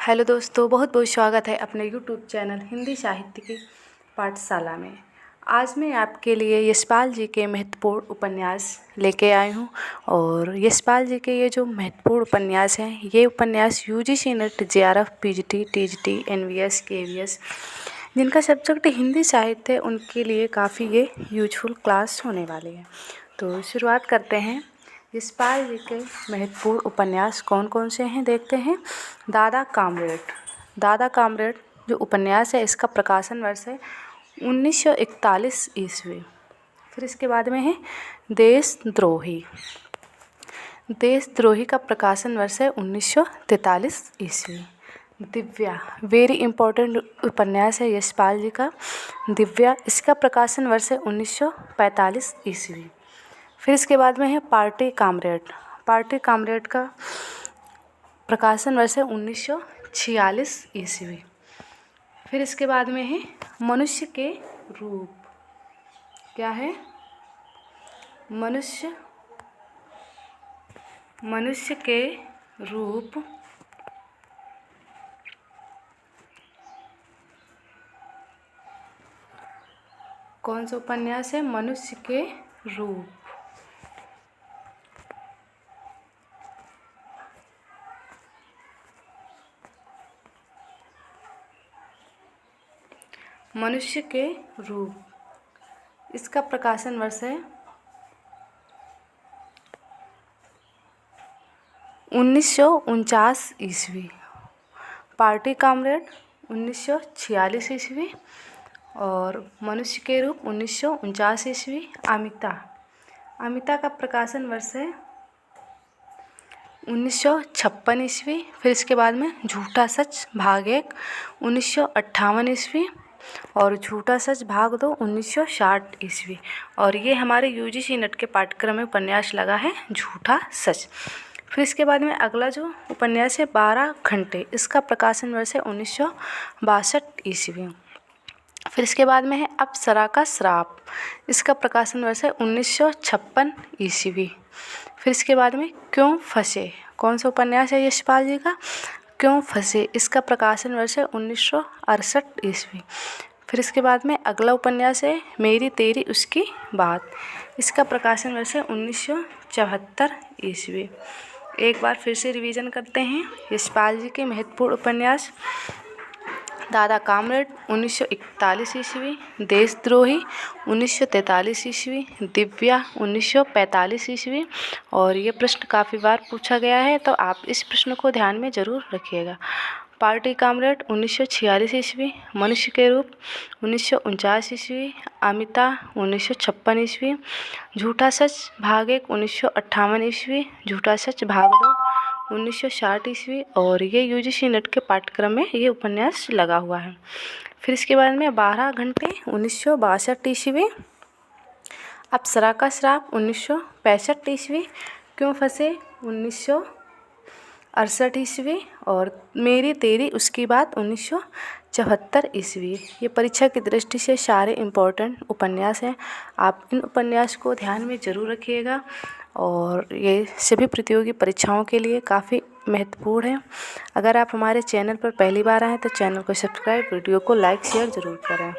Hello दोस्तों, बहुत बहुत स्वागत है अपने यूट्यूब चैनल हिंदी साहित्य की पाठशाला में। आज मैं आपके लिए यशपाल जी के महत्वपूर्ण उपन्यास लेके आई हूँ। और यशपाल जी के ये जो महत्वपूर्ण उपन्यास हैं, ये उपन्यास UGC NET JRF PGT TGT NVS KVS जिनका सब्जेक्ट हिंदी साहित्य है उनके लिए काफ़ी ये यूजफुल क्लास होने वाली है। तो शुरुआत करते हैं। यशपाल जी के महत्वपूर्ण उपन्यास कौन कौन से हैं देखते हैं। दादा कामरेड जो उपन्यास है, इसका प्रकाशन वर्ष है 1941 ईस्वी। फिर इसके बाद में है देशद्रोही का प्रकाशन वर्ष है 1943 ईस्वी। दिव्या, वेरी इम्पोर्टेंट उपन्यास है यशपाल जी का दिव्या, इसका प्रकाशन वर्ष है 1945 ईस्वी। फिर इसके बाद में है पार्टी कामरेड का प्रकाशन वर्ष है 1946 ईस्वी। फिर इसके बाद में है मनुष्य के रूप। क्या है? मनुष्य के रूप कौन सा उपन्यास है? मनुष्य के रूप। मनुष्य के रूप, इसका प्रकाशन वर्ष है 1949 ईस्वी। पार्टी कामरेड 1946 ईस्वी और मनुष्य के रूप 1949 ईस्वी। अमिता का प्रकाशन वर्ष है 1956 ईस्वी। फिर इसके बाद में झूठा सच भाग 1 1958 ईस्वी और झूठा सच भाग 2 1960 ईस्वी। और ये हमारे यूजीसी नेट के पाठ्यक्रम में उपन्यास लगा है झूठा सच। फिर इसके बाद में अगला जो उपन्यास है 12 घंटे, इसका प्रकाशन वर्ष है 1962 ईस्वी। फिर इसके बाद में है अप्सरा का श्राप, इसका प्रकाशन वर्ष है 1956 ईस्वी। फिर इसके बाद में क्यों फंसे, कौन सा उपन्यास है यशपाल जी का? क्यों फंसे, इसका प्रकाशन वर्ष है 1968 ईस्वी। फिर इसके बाद में अगला उपन्यास है मेरी तेरी उसकी बात, इसका प्रकाशन वर्ष है 1974 ईस्वी। एक बार फिर से रिवीजन करते हैं यशपाल जी के महत्वपूर्ण उपन्यास। दादा कामरेड 1941 ईस्वी, देशद्रोही 1943 ईस्वी, दिव्या 1945 ईस्वी। और ये प्रश्न काफ़ी बार पूछा गया है, तो आप इस प्रश्न को ध्यान में ज़रूर रखिएगा। पार्टी कामरेड 1946 ईस्वी, मनुष्य के रूप 1949 ईस्वी, अमिता 1956 ईस्वी, झूठा सच भाग 1 1958 ईस्वी, झूठा सच भाग 2 1960 ईस्वी। और ये यूजीसी नेट के पाठ्यक्रम में ये उपन्यास लगा हुआ है। फिर इसके बाद में 12 घंटे 1962 ईस्वी, अप्सरा का श्राप 1965 ईस्वी, क्यों फंसे 1968 ईस्वी और मेरी तेरी उसकी बात 1974 ईस्वी। ये परीक्षा की दृष्टि से सारे इम्पोर्टेंट उपन्यास हैं, आप इन उपन्यास को ध्यान में ज़रूर रखिएगा। और ये सभी प्रतियोगी परीक्षाओं के लिए काफ़ी महत्वपूर्ण है। अगर आप हमारे चैनल पर पहली बार आए तो चैनल को सब्सक्राइब, वीडियो को लाइक शेयर ज़रूर करें।